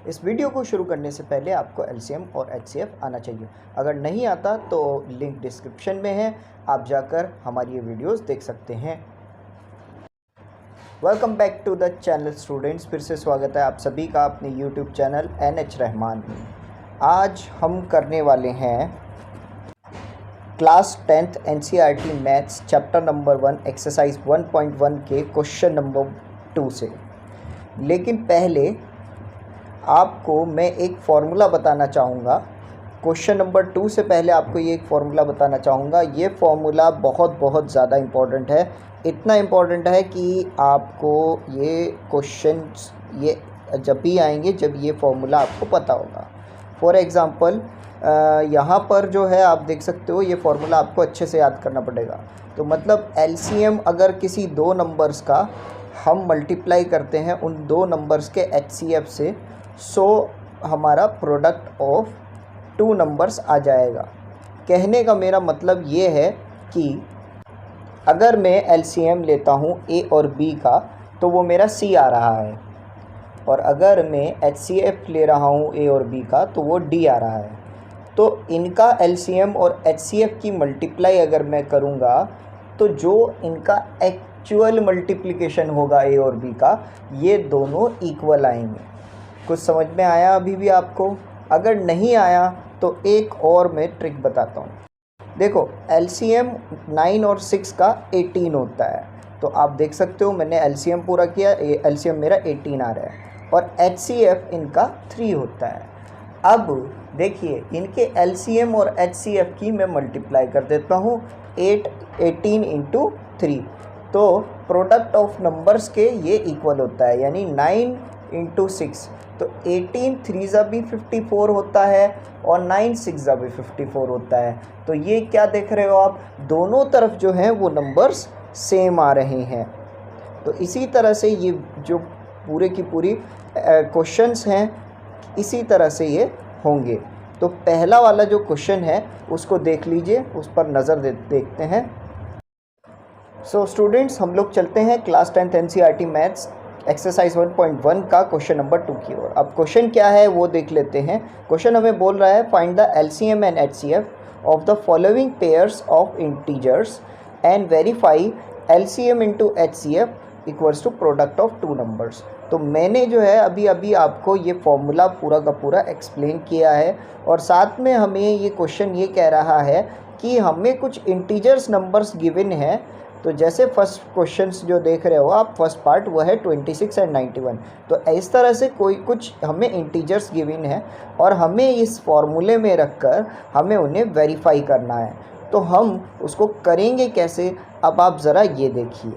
इस वीडियो को शुरू करने से पहले आपको एलसीएम और एचसीएफ आना चाहिए। अगर नहीं आता तो लिंक डिस्क्रिप्शन में है, आप जाकर हमारी ये वीडियोस देख सकते हैं। Welcome back to the channel students, फिर से स्वागत है आप सभी का अपने यूट्यूब चैनल NH रहमान में। आज हम करने वाले हैं class 10th NCERT maths chapter number 1 exercise 1.1 के क्वेश्चन नंबर 2 से। लेकिन पहले आपको मैं एक फ़ॉर्मूला बताना चाहूँगा। क्वेश्चन नंबर 2 से पहले आपको ये एक फ़ॉर्मूला बताना चाहूँगा। ये फ़ॉर्मूला बहुत ज़्यादा इम्पॉर्टेंट है। इतना इम्पॉर्टेंट है कि आपको ये क्वेश्चंस ये जब भी आएंगे जब ये फ़ॉर्मूला आपको पता होगा। फॉर एग्ज़ाम्पल यहाँ पर जो है आप देख सकते हो, ये फ़ॉर्मूला आपको अच्छे से याद करना पड़ेगा। तो मतलब एलसीएम अगर किसी दो नंबर्स का हम मल्टीप्लाई करते हैं उन दो नंबर्स के एचसीएफ से, सो हमारा प्रोडक्ट ऑफ टू नंबर्स आ जाएगा। कहने का मेरा मतलब ये है कि अगर मैं एलसीएम लेता हूँ ए और बी का तो वो मेरा सी आ रहा है, और अगर मैं एचसीएफ ले रहा हूँ ए और बी का तो वो डी आ रहा है। तो इनका एलसीएम और एचसीएफ की मल्टीप्लाई अगर मैं करूँगा तो जो इनका एक्चुअल मल्टीप्लिकेशन होगा ए और बी का, ये दोनों इक्वल आएंगे। कुछ समझ में आया अभी भी आपको? अगर नहीं आया तो एक और मैं ट्रिक बताता हूँ। देखो, एलसीएम 9 और 6 का 18 होता है। तो आप देख सकते हो मैंने एलसीएम पूरा किया, एलसीएम मेरा 18 आ रहा है, और एचसीएफ इनका 3 होता है। अब देखिए, इनके एलसीएम और एचसीएफ की मैं मल्टीप्लाई कर देता हूँ 18 इंटू 3। तो प्रोडक्ट ऑफ नंबर्स के ये इक्वल होता है, यानी 9 इंटू 6। तो 18 3 ज़ा भी 54 होता है और 9 6 ज़ा भी 54 होता है। तो ये क्या देख रहे हो आप, दोनों तरफ जो है वो नंबर्स सेम आ रहे हैं। तो इसी तरह से ये जो पूरे की पूरी क्वेश्चंस हैं, इसी तरह से ये होंगे। तो पहला वाला जो क्वेश्चन है उसको देख लीजिए, उस पर नज़र देखते हैं। सो स्टूडेंट्स, हम लोग चलते हैं class 10th NCERT maths exercise 1.1 का क्वेश्चन नंबर 2 की ओर। अब क्वेश्चन क्या है वो देख लेते हैं। क्वेश्चन हमें बोल रहा है, find the LCM and HCF of the following pairs of integers and verify LCM into HCF equals to product of two numbers. तो मैंने जो है अभी आपको ये फॉर्मूला पूरा का पूरा एक्सप्लेन किया है, और साथ में हमें ये क्वेश्चन ये कह रहा है कि हमें कुछ इंटीजर्स नंबर्स गिवन है। तो जैसे फर्स्ट क्वेश्चंस जो देख रहे हो आप, फर्स्ट पार्ट वो है 26 एंड 91। तो इस तरह से कोई कुछ हमें इंटीजर्स गिवन है और हमें इस फॉर्मूले में रखकर हमें उन्हें वेरीफाई करना है। तो हम उसको करेंगे कैसे, अब आप ज़रा ये देखिए।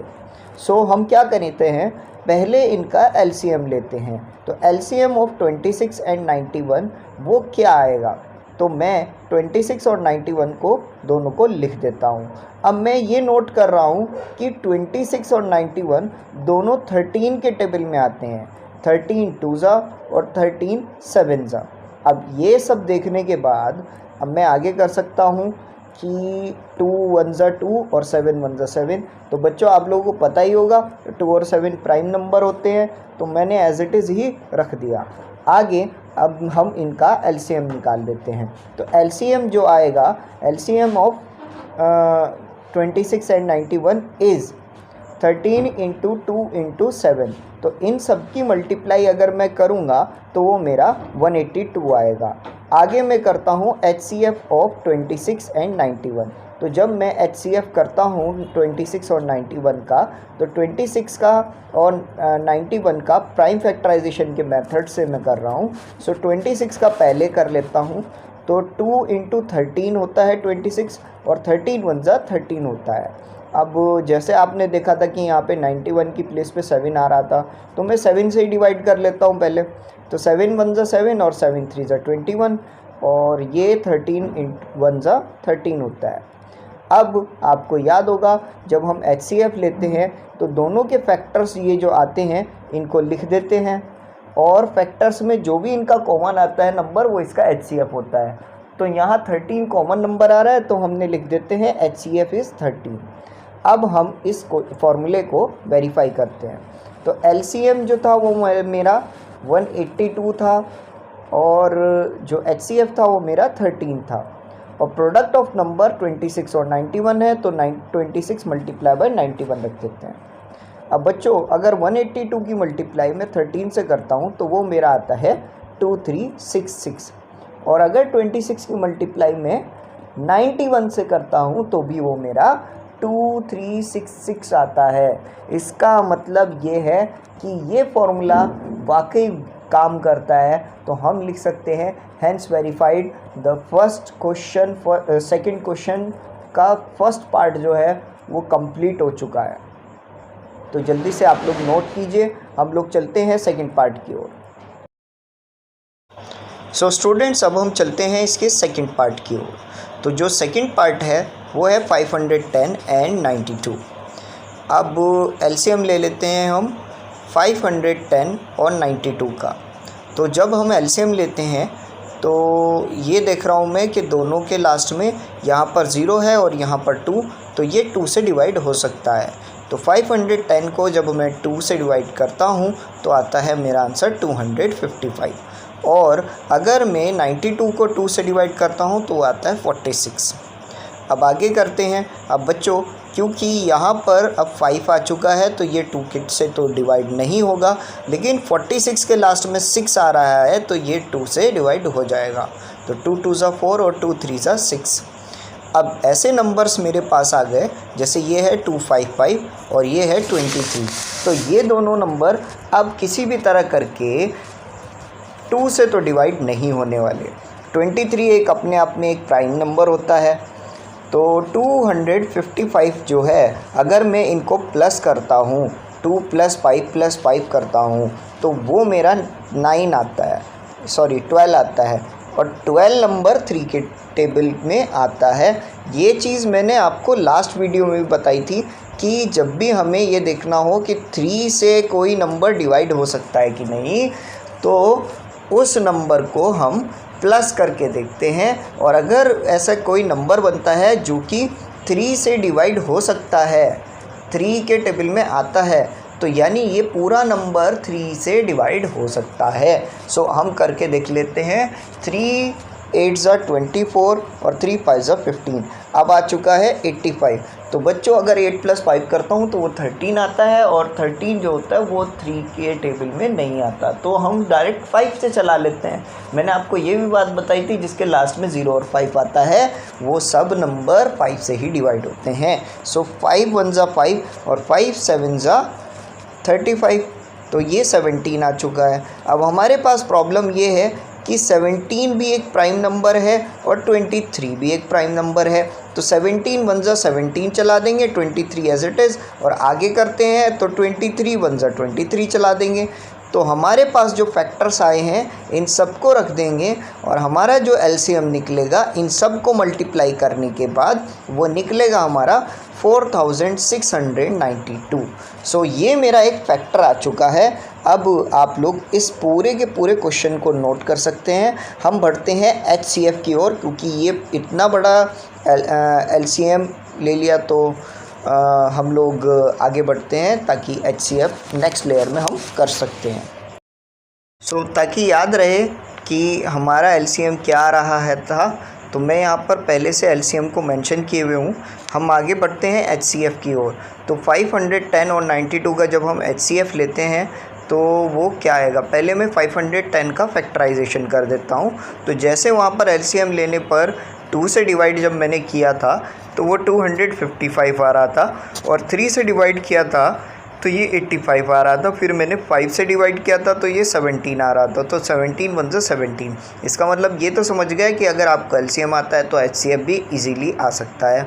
सो हम क्या करते हैं, पहले इनका एलसीएम लेते हैं। तो एलसीएम ऑफ 26 एंड 91 वो क्या आएगा, तो मैं 26 और 91 को दोनों को लिख देता हूँ। अब मैं ये नोट कर रहा हूँ कि 26 और 91 दोनों 13 के टेबल में आते हैं, 13 2 ज़ा और 13 7 ज़ा। अब ये सब देखने के बाद अब मैं आगे कर सकता हूँ कि 2 1 ज़ा 2 और 7 1 ज़ा 7। तो बच्चों, आप लोगों को पता ही होगा 2 और 7 प्राइम नंबर होते हैं, तो मैंने एज इट इज़ ही रख दिया। आगे अब हम इनका एलसीएम निकाल देते हैं। तो एलसीएम जो आएगा, LCM of 26 and 91 is 13 into 2 into 7। तो इन सब की मल्टीप्लाई अगर मैं करूँगा तो वो मेरा 182 आएगा। आगे मैं करता हूँ एचसीएफ ऑफ 26 एंड 91। तो जब मैं एचसीएफ करता हूँ 26 और 91 का, तो 26 का और 91 का प्राइम फैक्टराइजेशन के मेथड से मैं कर रहा हूँ। सो 26 का पहले कर लेता हूँ। तो 2 इंटू 13 होता है 26, और 13 1 ज़ा 13 होता है। अब जैसे आपने देखा था कि यहाँ पे 91 की प्लेस पे 7 आ रहा था, तो मैं 7 से ही डिवाइड कर लेता हूँ पहले। तो 7 1 ज़ा 7 और 7 3 ज़ा 21, और ये 13 1 ज़ा 13 होता है। अब आपको याद होगा जब हम एचसीएफ लेते हैं तो दोनों के फैक्टर्स ये जो आते हैं इनको लिख देते हैं, और फैक्टर्स में जो भी इनका कॉमन आता है नंबर वो इसका एचसीएफ होता है। तो यहाँ 13 कॉमन नंबर आ रहा है, तो हमने लिख देते हैं एचसीएफ इज़ 13। अब हम इस फॉर्मूले को वेरीफाई करते हैं। तो एलसीएम जो था वो मेरा 182 था और जो HCF था वो मेरा 13 था और प्रोडक्ट ऑफ नंबर 26 और 91 है, तो 26 मल्टीप्लाई बाय 91 रख देते हैं। अब बच्चों अगर 182 की मल्टीप्लाई मैं 13 से करता हूँ तो वो मेरा आता है 2366 और अगर 26 की मल्टीप्लाई में 91 से करता हूँ तो भी वो मेरा 2366 आता है। इसका मतलब ये है कि ये फॉर्मूला वाकई काम करता है, तो हम लिख सकते हैं hence verified the first question for second question का फर्स्ट पार्ट जो है वो कंप्लीट हो चुका है। तो जल्दी से आप लोग नोट कीजिए, हम लोग चलते हैं सेकंड पार्ट की ओर। सो स्टूडेंट्स अब हम चलते हैं इसके सेकंड पार्ट की ओर। तो जो सेकंड पार्ट है वो है 510 एंड 92। अब एलसीएम ले लेते हैं हम 510 और 92 का। तो जब हम एलसीएम लेते हैं तो ये देख रहा हूँ मैं कि दोनों के लास्ट में यहाँ पर 0 है और यहाँ पर 2, तो ये 2 से डिवाइड हो सकता है। तो 510 को जब मैं 2 से डिवाइड करता हूँ तो आता है मेरा आंसर 255 और अगर मैं 92 को 2 से डिवाइड करता हूँ तो आता है 46। अब आगे करते हैं। अब बच्चों क्योंकि यहाँ पर अब 5 आ चुका है तो ये 2 के से तो डिवाइड नहीं होगा, लेकिन 46 के लास्ट में 6 आ रहा है तो ये 2 से डिवाइड हो जाएगा। तो 2 2 ज़ा 4 और 2 3 ज़ा 6। अब ऐसे नंबर्स मेरे पास आ गए, जैसे ये है 255 और ये है 23। तो ये दोनों नंबर अब किसी भी तरह करके 2 से तो डिवाइड नहीं होने वाले। 23 एक अपने आप में एक प्राइम नंबर होता है, तो 255 जो है अगर मैं इनको प्लस करता हूँ 2 + 5 करता हूँ तो वो मेरा 9 आता है, सॉरी 12 आता है और 12 नंबर 3 के टेबल में आता है। ये चीज़ मैंने आपको लास्ट वीडियो में भी बताई थी कि जब भी हमें ये देखना हो कि 3 से कोई नंबर डिवाइड हो सकता है कि नहीं, तो उस नंबर को हम प्लस करके देखते हैं और अगर ऐसा कोई नंबर बनता है जो कि 3 से डिवाइड हो सकता है, 3 के टेबल में आता है, तो यानी ये पूरा नंबर 3 से डिवाइड हो सकता है। सो हम करके देख लेते हैं। 3 8 ज़ा 24 और 3 5 ज़ा 15। अब आ चुका है 85। तो बच्चों अगर 8 + 5 करता हूँ तो वो 13 आता है और 13 जो होता है वो 3 के टेबल में नहीं आता, तो हम डायरेक्ट 5 से चला लेते हैं। मैंने आपको ये भी बात बताई थी जिसके लास्ट में 0 और 5 आता है वो सब नंबर 5 से ही डिवाइड होते हैं। सो 5 1 ज़ा 5 और 5 7 ज़ा 35, तो ये 17 आ चुका है। अब हमारे पास प्रॉब्लम ये है कि 17 भी एक प्राइम नंबर है और 23 भी एक प्राइम नंबर है, तो 17 1 ज़ा 17 चला देंगे, 23 एज इट इज़, और आगे करते हैं तो 23 1 ज़ा 23 चला देंगे। तो हमारे पास जो फैक्टर्स आए हैं इन सब को रख देंगे और हमारा जो एलसीएम निकलेगा इन सब को मल्टीप्लाई करने के बाद वो निकलेगा हमारा 4692। सो ये मेरा एक फैक्टर आ चुका है। अब आप लोग इस पूरे के पूरे क्वेश्चन को नोट कर सकते हैं। हम बढ़ते हैं HCF की ओर, क्योंकि ये इतना बड़ा LCM ले लिया तो हम लोग आगे बढ़ते हैं ताकि HCF नेक्स्ट लेयर में हम कर सकते हैं। सो ताकि याद रहे कि हमारा LCM क्या रहा है था, तो मैं यहाँ पर पहले से LCM को मेंशन किए हुए हूँ। हम आगे बढ़ते हैं HCF की ओर। तो 510 और 92 का जब हम HCF लेते हैं तो वो क्या आएगा, पहले मैं 510 का फैक्टराइजेशन कर देता हूँ। तो जैसे वहाँ पर LCM लेने पर 2 से डिवाइड जब मैंने किया था तो वो 255 आ रहा था और 3 से डिवाइड किया था तो ये 85 आ रहा था, फिर मैंने 5 से डिवाइड किया था तो ये 17 आ रहा था। तो 17 1 ज़ा 17। इसका मतलब ये तो समझ गए कि अगर आपको LCM आता है तो HCF भी इजीली आ सकता है।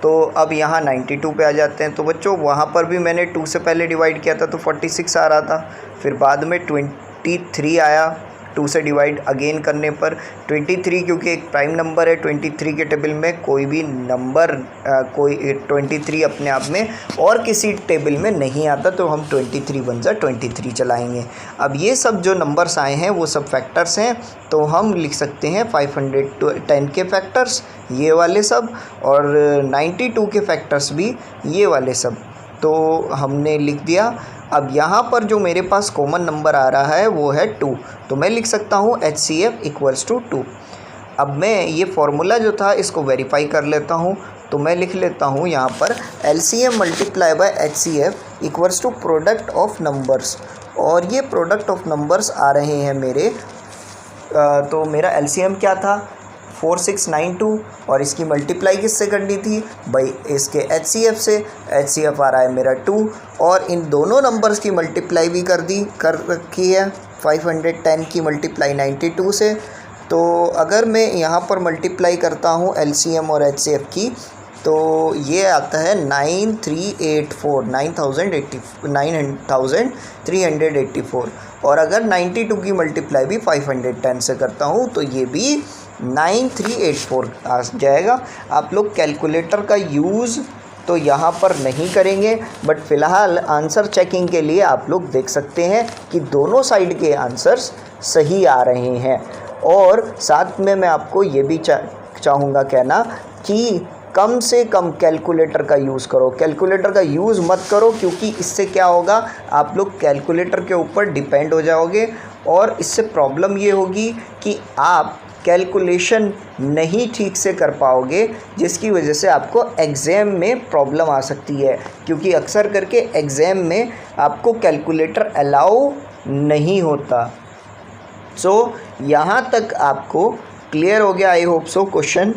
तो अब यहाँ 92 पे आ जाते हैं। तो बच्चों वहाँ पर भी मैंने 2 से पहले डिवाइड किया था तो 46 आ रहा था, फिर बाद में 23 आया 2 से डिवाइड अगेन करने पर। 23 क्योंकि एक प्राइम नंबर है, 23 के टेबल में कोई भी नंबर कोई 23 अपने आप में और किसी टेबल में नहीं आता, तो हम 23 1 ज़ा 23 चलाएंगे। अब ये सब जो नंबर्स आए हैं वो सब फैक्टर्स हैं, तो हम लिख सकते हैं 510 के फैक्टर्स ये वाले सब और 92 के फैक्टर्स भी ये वाले सब। तो हमने लिख दिया अब यहाँ पर जो मेरे पास कॉमन नंबर आ रहा है वो है 2, तो मैं लिख सकता हूँ HCF इक्वल्स टू 2। अब मैं ये फार्मूला जो था इसको वेरीफाई कर लेता हूँ, तो मैं लिख लेता हूँ यहाँ पर LCM multiply by HCF equals to product of numbers, और ये प्रोडक्ट ऑफ नंबर्स आ रहे हैं मेरे। तो मेरा LCM क्या था 4692, और इसकी मल्टीप्लाई किससे करनी थी भाई, इसके HCF से। HCF आ रहा है मेरा 2, और इन दोनों नंबर्स की मल्टीप्लाई भी कर रखी है। 510 की मल्टीप्लाई 92 से, तो अगर मैं यहाँ पर मल्टीप्लाई करता हूँ LCM और HCF की, तो ये आता है 9384, और अगर 92 की मल्टीप्लाई भी 510 से करता हूँ तो ये भी 9384 आ जाएगा। आप लोग कैलकुलेटर का यूज़ तो यहाँ पर नहीं करेंगे, बट फ़िलहाल आंसर चेकिंग के लिए आप लोग देख सकते हैं कि दोनों साइड के आंसर्स सही आ रहे हैं। और साथ में मैं आपको ये भी चाहूँगा कहना कि कम से कम कैलकुलेटर का यूज़ करो। कैलकुलेटर का यूज़ मत करो, क्योंकि इससे क्या होगा, आप लोग कैलकुलेटर के ऊपर डिपेंड हो जाओगे, और इससे प्रॉब्लम ये होगी कि आप कैलकुलेशन नहीं ठीक से कर पाओगे, जिसकी वजह से आपको एग्ज़ाम में प्रॉब्लम आ सकती है, क्योंकि अक्सर करके एग्ज़ाम में आपको कैलकुलेटर अलाउ नहीं होता। सो यहाँ तक आपको क्लियर हो गया, आई होप सो क्वेश्चन,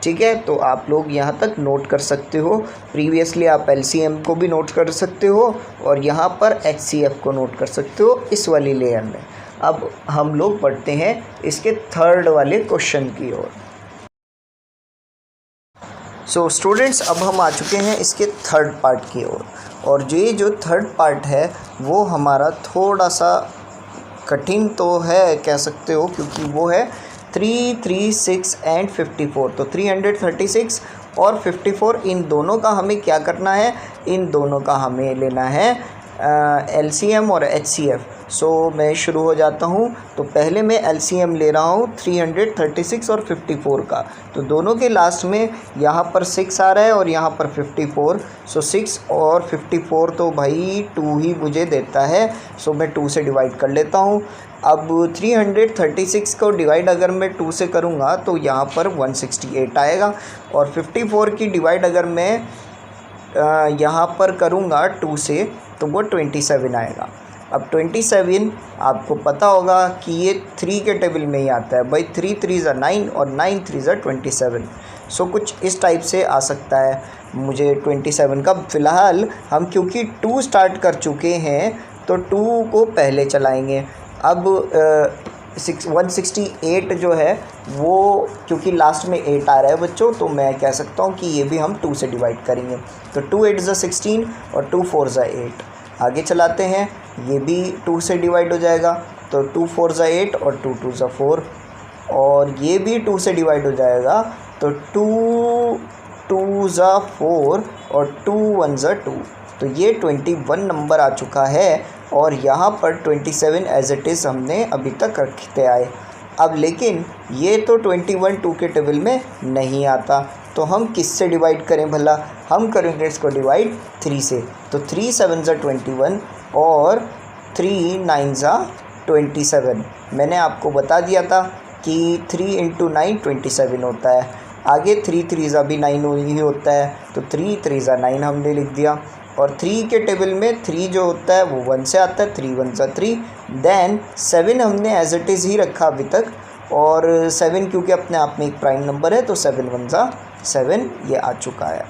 ठीक है। तो आप लोग यहाँ तक नोट कर सकते हो। प्रीवियसली आप LCM को भी नोट कर सकते हो, और यहाँ पर HCF को नोट कर सकते हो इस वाली लेयर में। अब हम लोग बढ़ते हैं इसके थर्ड वाले क्वेश्चन की ओर। सो स्टूडेंट्स, अब हम आ चुके हैं इसके थर्ड पार्ट की ओर, और ये जो थर्ड पार्ट है वो हमारा थोड़ा सा कठिन तो है कह सकते हो, क्योंकि वो है 336 एंड 54। तो 336 और 54 इन दोनों का हमें क्या करना है, इन दोनों का हमें लेना है LCM और HCF। सो मैं शुरू हो जाता हूँ। तो पहले मैं LCM ले रहा हूँ 336 और 54 का, तो दोनों के लास्ट में यहाँ पर 6 आ रहा है और यहाँ पर 54। सो 6 और 54 तो भाई 2 ही मुझे देता है, सो मैं 2 से डिवाइड कर लेता हूँ। अब 336 को डिवाइड अगर मैं 2 से करूँगा तो यहाँ पर 168 आएगा, और 54 की डिवाइड अगर मैं यहाँ पर करूँगा 2 से तो वो 27 आएगा। अब 27 आपको पता होगा कि ये 3 के टेबल में ही आता है भाई, 3 3 ज़ा 9 और 9 3 ज़ा 27। सो कुछ इस टाइप से आ सकता है मुझे 27 का। फ़िलहाल हम क्योंकि 2 स्टार्ट कर चुके हैं तो 2 को पहले चलाएंगे। अब 168 जो है वो क्योंकि लास्ट में 8 आ रहा है बच्चों, तो मैं कह सकता हूँ कि ये भी हम 2 से डिवाइड करेंगे। तो 2 8 ज़ा 16 और 2 4 ज़ा 8। आगे चलाते हैं, ये भी 2 से डिवाइड हो जाएगा, तो 2 4 ज़ा 8 और 2 2 ज़ा 4, और ये भी 2 से डिवाइड हो जाएगा, तो 2 2 ज़ा 4 और 2 1 ज़ा 2। तो ये 21 नंबर आ चुका है, और यहाँ पर 27 एज इट इज़ हमने अभी तक रखते आए। अब लेकिन ये तो 21 2 के टेबल में नहीं आता, तो हम किससे डिवाइड करें भला, हम करेंगे इसको डिवाइड 3 से। तो 3 7 ज़ा 21 और 3 9 ज़ा 27। मैंने आपको बता दिया था कि 3 × 9 27 होता है। आगे 3 3 ज़ा भी 9 ही होता है, तो 3 3 ज़ा 9 हमने लिख दिया। और 3 के टेबल में 3 जो होता है वो 1 से आता है, 3 1 ज़ा 3। देन 7 हमने एज इट इज़ ही रखा अभी तक, और 7 क्योंकि अपने आप में एक प्राइम नंबर है, तो 7 1 ज़ा 7 ये आ चुका है।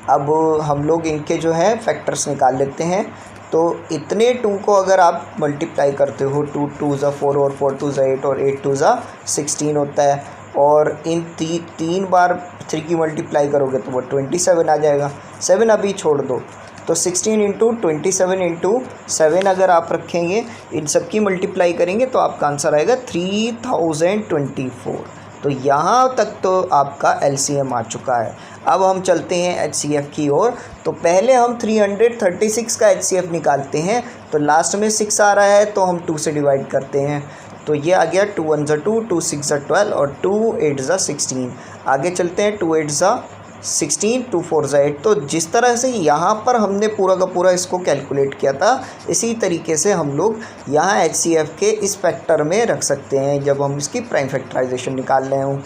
अब हम लोग इनके जो है फैक्टर्स निकाल लेते हैं। तो इतने 2 को अगर आप मल्टीप्लाई करते हो, 2 2 ज़ा 4 और 4 2 ज़ा 8 और 8 2 ज़ा 16 होता है, और इन 3 बार 3 की मल्टीप्लाई करोगे तो वो 27 आ जाएगा। 7 अभी छोड़ दो, तो 16 × 27 × 7 अगर आप रखेंगे, इन सब की मल्टीप्लाई करेंगे तो आपका आंसर आएगा 3024। तो यहाँ तक तो आपका LCM आ चुका है। अब हम चलते हैं HCF की ओर। तो पहले हम 336 का HCF निकालते हैं, तो लास्ट में 6 आ रहा है तो हम 2 से डिवाइड करते हैं, तो ये आ गया 2 1 ज़ा 2, 2 6 ज़ा 12 और 2 8 ज़ा 16। आगे चलते हैं, 2 8 ज़ा 16 2 4 8। तो जिस तरह से यहाँ पर हमने पूरा का पूरा इसको कैलकुलेट किया था, इसी तरीके से हम लोग यहाँ HCF के इस फैक्टर में रख सकते हैं जब हम इसकी प्राइम फैक्टराइजेशन निकाल रहे हों।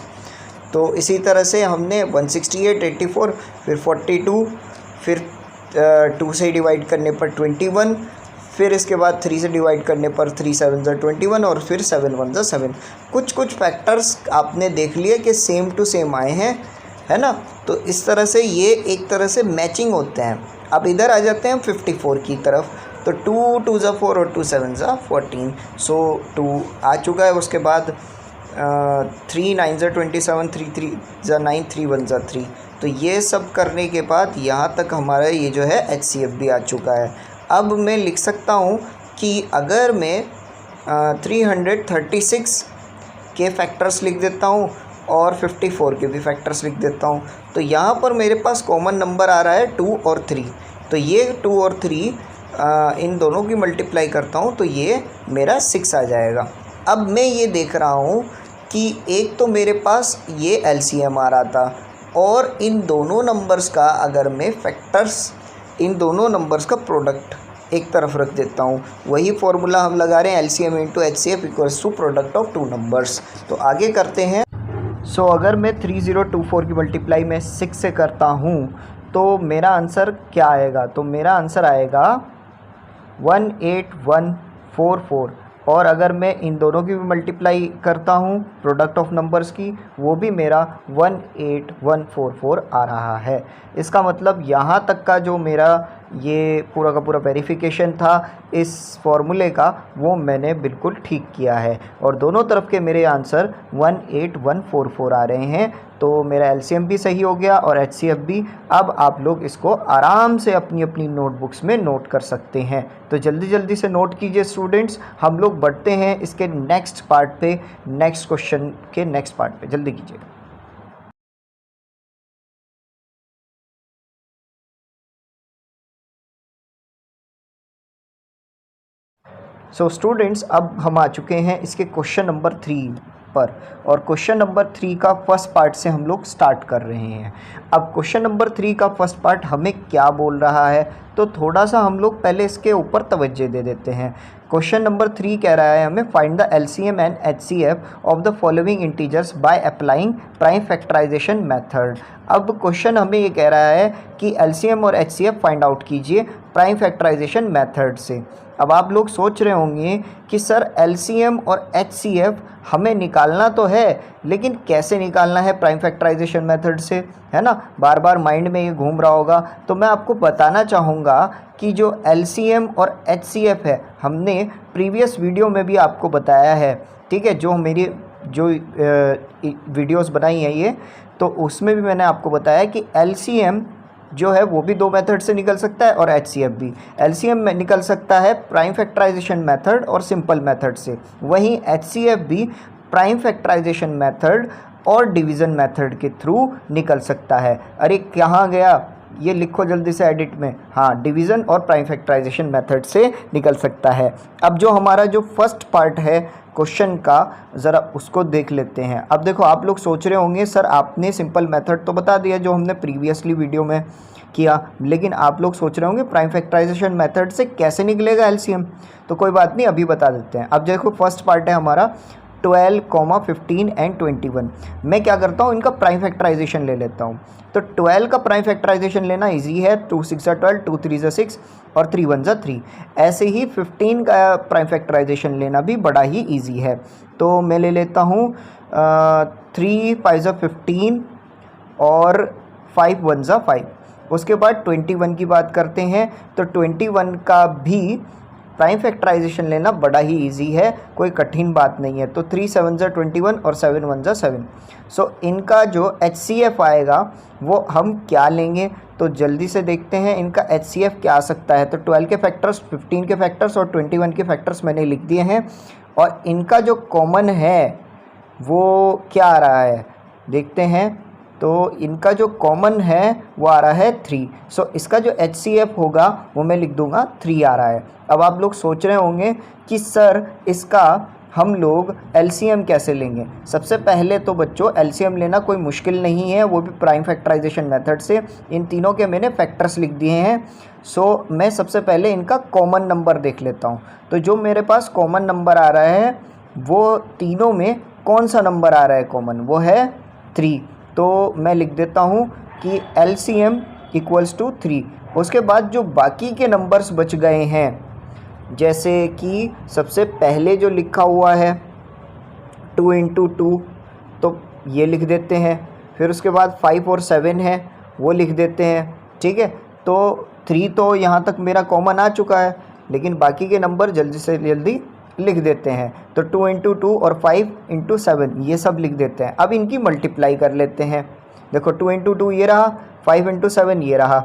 तो इसी तरह से हमने 168 84 फिर 42 फिर 2 से डिवाइड करने पर 21, फिर इसके बाद 3 से डिवाइड करने पर 3 7 21 और फिर 7 1 7। कुछ फैक्टर्स आपने देख लिए कि सेम टू सेम आए हैं, है ना। तो इस तरह से ये एक तरह से मैचिंग होते हैं। अब इधर आ जाते हैं 54 की तरफ। तो 2 2 4 और 2 7 14। सो 2 आ चुका है। उसके बाद 3 9 27, 3 3 9, 3 1 3। तो ये सब करने के बाद यहाँ तक हमारा ये जो है HCF भी आ चुका है। अब मैं लिख सकता हूँ कि अगर मैं 336 के फैक्टर्स लिख देता हूँ और 54 के भी फैक्टर्स लिख देता हूँ, तो यहाँ पर मेरे पास कॉमन नंबर आ रहा है 2 और 3। तो ये 2 और 3 इन दोनों की मल्टीप्लाई करता हूँ तो ये मेरा 6 आ जाएगा। अब मैं ये देख रहा हूँ कि एक तो मेरे पास ये LCM आ रहा था और इन दोनों नंबर्स का अगर मैं फैक्टर्स, इन दोनों नंबर्स का प्रोडक्ट एक तरफ रख देता हूँ, वही फॉर्मूला हम लगा रहे हैं LCM into HCF equals to product of two numbers. तो आगे करते हैं। सो अगर मैं 3024 की मल्टीप्लाई मैं 6 से करता हूँ तो मेरा आंसर क्या आएगा? तो मेरा आंसर आएगा 18144। और अगर मैं इन दोनों की भी मल्टीप्लाई करता हूँ प्रोडक्ट ऑफ नंबर्स की, वो भी मेरा 18144 आ रहा है। इसका मतलब यहाँ तक का जो मेरा ये पूरा का पूरा वेरिफिकेशन था इस फॉर्मूले का, वो मैंने बिल्कुल ठीक किया है और दोनों तरफ के मेरे आंसर 18144 आ रहे हैं। तो मेरा LCM भी सही हो गया और HCF भी। अब आप लोग इसको आराम से अपनी अपनी नोटबुक्स में नोट कर सकते हैं। तो जल्दी जल्दी से नोट कीजिए स्टूडेंट्स। हम लोग बढ़ते हैं इसके नेक्स्ट पार्ट पे, नेक्स्ट क्वेश्चन के नेक्स्ट पार्ट पे। जल्दी कीजिए। सो स्टूडेंट्स अब हम आ चुके हैं इसके क्वेश्चन नंबर 3 पर और क्वेश्चन नंबर 3 का फर्स्ट पार्ट से हम लोग स्टार्ट कर रहे हैं। अब क्वेश्चन नंबर 3 का फर्स्ट पार्ट हमें क्या बोल रहा है, तो थोड़ा सा हम लोग पहले इसके ऊपर तवज्जो दे देते हैं। क्वेश्चन नंबर 3 कह रहा है हमें find the LCM and HCF of the following integers by applying prime factorisation method. अब क्वेश्चन हमें ये कह रहा है कि LCM और HCF फाइंड आउट कीजिए प्राइम फैक्टराइजेशन मेथड से। अब आप लोग सोच रहे होंगे कि सर LCM और HCF हमें निकालना तो है, लेकिन कैसे निकालना है प्राइम फैक्टराइजेशन मेथड से, है ना। बार बार माइंड में ये घूम रहा होगा। तो मैं आपको बताना चाहूँगा कि जो LCM और HCF है हमने प्रीवियस वीडियो में भी आपको बताया है, ठीक है। जो मेरी जो वीडियोस बनाई हैं ये, तो उसमें भी मैंने आपको बताया कि LCM जो है वो भी 2 मेथड से निकल सकता है और HCF भी। LCM में निकल सकता है प्राइम फैक्टराइजेशन मेथड और सिंपल मेथड से, वहीं HCF भी प्राइम फैक्टराइजेशन मेथड और डिवीज़न मेथड के थ्रू निकल सकता है। अरे कहाँ गया, ये लिखो जल्दी से एडिट में। हाँ, डिवीज़न और प्राइम फैक्टराइजेशन मेथड से निकल सकता है। अब जो हमारा जो फर्स्ट पार्ट है क्वेश्चन का, ज़रा उसको देख लेते हैं। अब देखो आप लोग सोच रहे होंगे सर आपने सिंपल मेथड तो बता दिया जो हमने प्रीवियसली वीडियो में किया, लेकिन आप लोग सोच रहे होंगे प्राइम फैक्टराइजेशन मेथड से कैसे निकलेगा LCM। तो कोई बात नहीं, अभी बता देते हैं। अब देखो फर्स्ट पार्ट है हमारा 12, 15 एंड 21। मैं क्या करता हूँ, इनका प्राइम फैक्टराइजेशन ले लेता हूँ। तो 12 का प्राइम फैक्टराइजेशन लेना इजी है, 2 6 12, 2 3 6 और 3 1 3। ऐसे ही 15 का प्राइम फैक्टराइजेशन लेना भी बड़ा ही इजी है। तो मैं ले लेता हूँ 3 5 15 और 5 1 5। उसके बाद 21 की बात करते हैं। तो 21 का भी प्राइम फैक्टराइजेशन लेना बड़ा ही इजी है, कोई कठिन बात नहीं है। तो 3 7 21 और 7 1 7। सो इनका जो HCF आएगा वो हम क्या लेंगे, तो जल्दी से देखते हैं इनका HCF क्या आ सकता है। तो 12 के फैक्टर्स, 15 के फैक्टर्स और 21 के फैक्टर्स मैंने लिख दिए हैं और इनका जो कॉमन है वो क्या आ रहा है देखते हैं। तो इनका जो कॉमन है वो आ रहा है 3। सो इसका जो HCF होगा वो मैं लिख दूंगा 3 आ रहा है। अब आप लोग सोच रहे होंगे कि सर इसका हम लोग एलसीएम कैसे लेंगे। सबसे पहले तो बच्चों एलसीएम लेना कोई मुश्किल नहीं है, वो भी प्राइम फैक्टराइजेशन मेथड से। इन तीनों के मैंने फैक्टर्स लिख दिए हैं। सो मैं सबसे पहले इनका कॉमन नंबर देख लेता हूँ। तो जो मेरे पास कॉमन नंबर आ रहा है वो तीनों में कौन सा नंबर आ रहा है कॉमन, वो है 3। तो मैं लिख देता हूँ कि एलसीएम इक्वल्स टू 3। उसके बाद जो बाकी के नंबर्स बच गए हैं, जैसे कि सबसे पहले जो लिखा हुआ है 2 इंटू 2, तो ये लिख देते हैं। फिर उसके बाद 5 और 7 है, वो लिख देते हैं। ठीक है, तो 3 तो यहाँ तक मेरा कॉमन आ चुका है, लेकिन बाकी के नंबर जल्दी से जल्दी लिख देते हैं। तो 2 इंटू 2 और 5 इंटू 7 ये सब लिख देते हैं। अब इनकी मल्टीप्लाई कर लेते हैं। देखो 2 इंटू 2 ये रहा, 5 इंटू 7 ये रहा।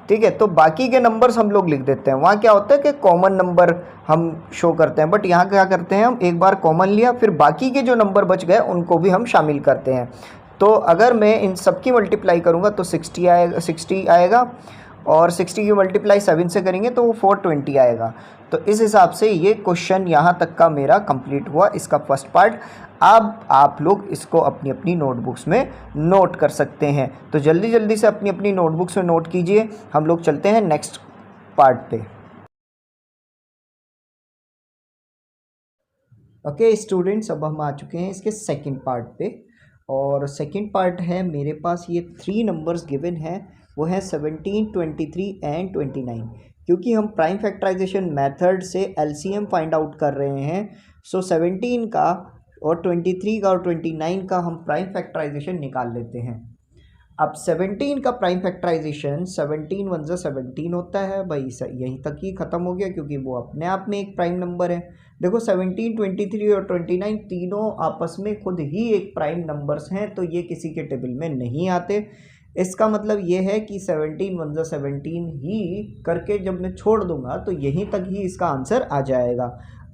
ठीक है, तो बाकी के नंबर्स हम लोग लिख देते हैं। वहाँ क्या होता है कि कॉमन नंबर हम शो करते हैं, बट यहाँ क्या करते हैं हम, एक बार कॉमन लिया फिर बाकी के जो नंबर बच गए उनको भी हम शामिल करते हैं। तो अगर मैं इन सब की मल्टीप्लाई करूँगा तो 60 आएगा, और 60 की मल्टीप्लाई 7 से करेंगे तो वो 420 आएगा। तो इस हिसाब से ये क्वेश्चन यहाँ तक का मेरा कंप्लीट हुआ, इसका फर्स्ट पार्ट। अब आप लोग इसको अपनी अपनी नोटबुक्स में नोट कर सकते हैं। तो जल्दी जल्दी से अपनी अपनी नोटबुक्स में नोट कीजिए। हम लोग चलते हैं नेक्स्ट पार्ट पे। ओके स्टूडेंट्स, अब हम आ चुके हैं इसके सेकंड पार्ट पे। और सेकंड पार्ट है, मेरे पास ये 3 नंबर्स गिवन हैं, वो है 17, 23 एंड 29। क्योंकि हम प्राइम फैक्टराइजेशन मेथड से एलसीएम फाइंड आउट कर रहे हैं, सो 17 का और 23 का और 29 का हम प्राइम फैक्टराइजेशन निकाल लेते हैं। अब 17 का प्राइम फैक्टराइजेशन 17 वन ज़ा 17 होता है भाई, यहीं तक ही ख़त्म हो गया, क्योंकि वो अपने आप में एक प्राइम नंबर है। देखो 17, 23 और 29 तीनों आपस में खुद ही एक प्राइम नंबर्स हैं, तो ये किसी के टेबल में नहीं आते। इसका मतलब ये है कि 17 वन ज़ा 17 ही करके जब मैं छोड़ दूंगा तो यहीं तक ही इसका आंसर आ जाएगा।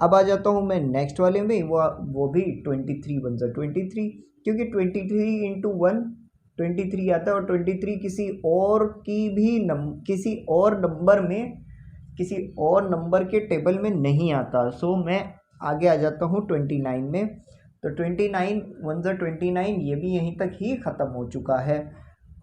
अब आ जाता हूँ मैं नेक्स्ट वाले में, वो भी 23 वन ज़ा 23, क्योंकि 23 इंटू 1 23 आता है, और 23 किसी और नंबर के टेबल में नहीं आता। सो मैं आगे आ जाता हूँ 29 में। तो 29 वन ज़ा 29 ये भी यहीं तक ही ख़त्म हो चुका है।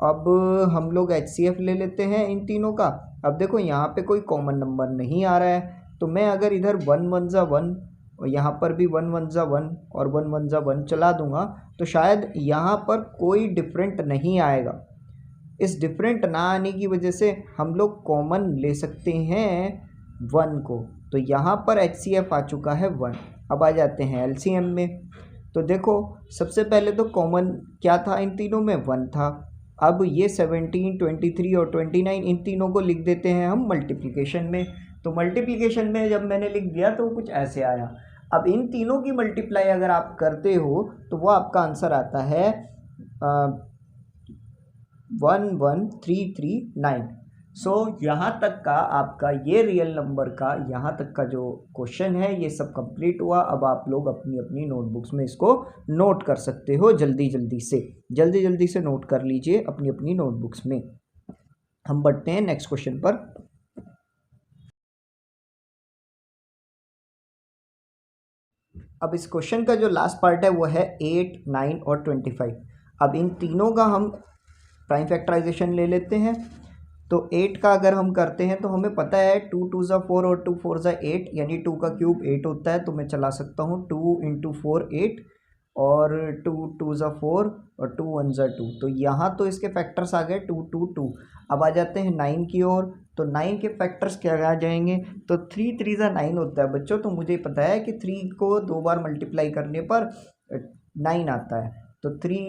अब हम लोग HCF ले लेते हैं इन तीनों का। अब देखो यहाँ पे कोई कॉमन नंबर नहीं आ रहा है, तो मैं अगर इधर 1 वन ज़ा 1 और यहाँ पर भी 1 वन ज़ा 1 और 1 वन ज़ा 1 चला दूंगा तो शायद यहाँ पर कोई डिफरेंट नहीं आएगा। इस डिफरेंट ना आने की वजह से हम लोग कॉमन ले सकते हैं 1 को। तो यहाँ पर HCF आ चुका है 1। अब आ जाते हैं LCM में। तो देखो सबसे पहले तो कॉमन क्या था इन तीनों में, 1 था। अब ये 17, 23 और 29 इन तीनों को लिख देते हैं हम मल्टीप्लिकेशन में। तो मल्टीप्लिकेशन में जब मैंने लिख दिया तो कुछ ऐसे आया। अब इन तीनों की मल्टीप्लाई अगर आप करते हो तो वो आपका आंसर आता है 11339। सो यहाँ तक का आपका ये रियल नंबर का यहाँ तक का जो क्वेश्चन है ये सब कंप्लीट हुआ। अब आप लोग अपनी अपनी नोटबुक्स में इसको नोट कर सकते हो। जल्दी जल्दी से नोट कर लीजिए अपनी अपनी नोटबुक्स में। हम बढ़ते हैं नेक्स्ट क्वेश्चन पर। अब इस क्वेश्चन का जो लास्ट पार्ट है वो है 8, 9 और 25। अब इन तीनों का हम प्राइम फैक्टराइजेशन ले लेते हैं। तो 8 का अगर हम करते हैं तो हमें पता है 2 2 ज़ा 4 और 2 4 ज़ा 8, यानी 2 का क्यूब 8 होता है। तो मैं चला सकता हूँ 2 इंटू 4 8 और 2 2 ज़ा 4 और 2 1 ज़ा 2। तो यहाँ तो इसके फैक्टर्स आ गए 2 2 2। अब आ जाते हैं 9 की ओर। तो 9 के फैक्टर्स क्या आ जाएंगे, तो 3 3 ज़ा 9 होता है बच्चों। तो मुझे पता है कि 3 को 2 बार मल्टीप्लाई करने पर 9 आता है। तो 3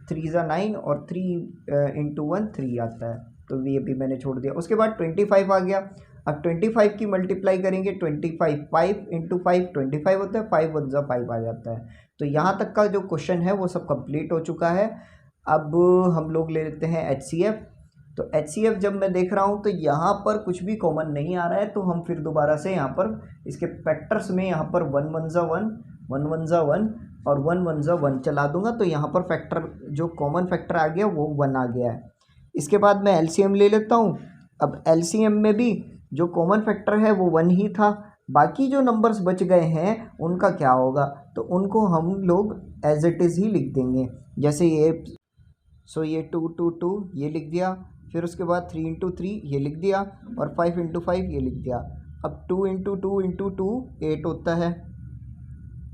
3 ज़ा 9 और 3 इंटू 1 3 आता है। तो ये भी मैंने छोड़ दिया। उसके बाद 25 आ गया। अब 25 की मल्टीप्लाई करेंगे 25 5 इंटू 5 25 होता है, 5 1 ज़ा 5 आ जाता है। तो यहाँ तक का जो क्वेश्चन है वो सब कंप्लीट हो चुका है। अब हम लोग ले लेते हैं HCF। तो HCF जब मैं देख रहा हूँ तो यहाँ पर कुछ भी कॉमन नहीं आ रहा है, तो हम फिर दोबारा से यहाँ पर इसके फैक्टर्स में यहाँ पर 1 1 ज़ा 1 1 1 ज़ा 1 और 1 1 ज़ा 1 चला दूंगा। तो यहाँ पर फैक्टर जो कॉमन फैक्टर आ गया वो 1 आ गया है। इसके बाद मैं LCM ले लेता हूँ। अब LCM में भी जो कॉमन फैक्टर है वो 1 ही था, बाकी जो नंबर्स बच गए हैं उनका क्या होगा, तो उनको हम लोग एज इट इज़ ही लिख देंगे। जैसे ये ये 2 2 2 ये लिख दिया, फिर उसके बाद 3 इंटू 3 ये लिख दिया, और 5 इंटू 5 ये लिख दिया। अब 2 इंटू 2 इंटू 2 8 होता है,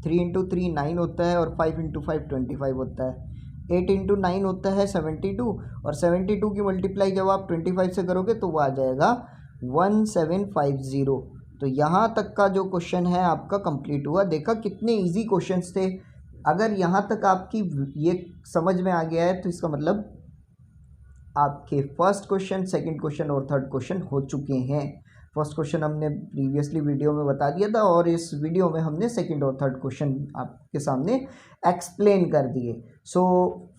3 इंटू 3 9 होता है, और 5 इंटू 5 25 होता है। 8 इंटू 9 होता है 72, और 72 की मल्टीप्लाई जब आप 25 से करोगे तो वो आ जाएगा 1750। तो यहाँ तक का जो क्वेश्चन है आपका कंप्लीट हुआ। देखा कितने इजी क्वेश्चंस थे। अगर यहाँ तक आपकी ये समझ में आ गया है तो इसका मतलब आपके फर्स्ट क्वेश्चन, सेकंड क्वेश्चन और थर्ड क्वेश्चन हो चुके हैं। फर्स्ट क्वेश्चन हमने प्रीवियसली वीडियो में बता दिया था, और इस वीडियो में हमने सेकंड और थर्ड क्वेश्चन आपके सामने एक्सप्लेन कर दिए। सो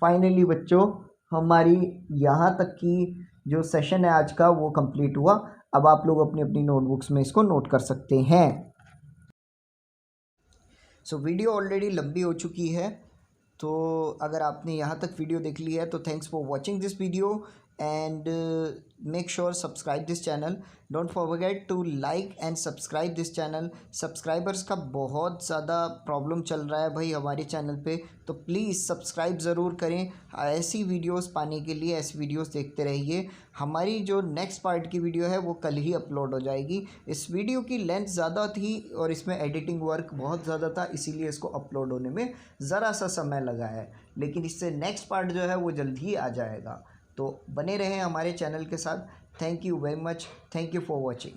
फाइनली बच्चों, हमारी यहाँ तक की जो सेशन है आज का वो कंप्लीट हुआ। अब आप लोग अपनी अपनी नोटबुक्स में इसको नोट कर सकते हैं। सो वीडियो ऑलरेडी लंबी हो चुकी है, तो अगर आपने यहाँ तक वीडियो देख ली है तो thanks for watching this video, and make sure subscribe this channel. Don't forget to like and subscribe this channel. Subscribers का बहुत ज़्यादा प्रॉब्लम चल रहा है भाई हमारे चैनल पे, तो प्लीज़ सब्सक्राइब ज़रूर करें। ऐसी वीडियोस पाने के लिए ऐसी वीडियोस देखते रहिए। हमारी जो नेक्स्ट पार्ट की वीडियो है वो कल ही अपलोड हो जाएगी। इस वीडियो की लेंथ ज़्यादा थी और इसमें एडिटिंग वर्क बहुत ज़्यादा था, इसीलिए इसको अपलोड होने में ज़रा सा समय लगा है, लेकिन इससे नेक्स्ट पार्ट जो है वो जल्द ही आ जाएगा। तो बने रहें हमारे चैनल के साथ। Thank you very much. Thank you for watching.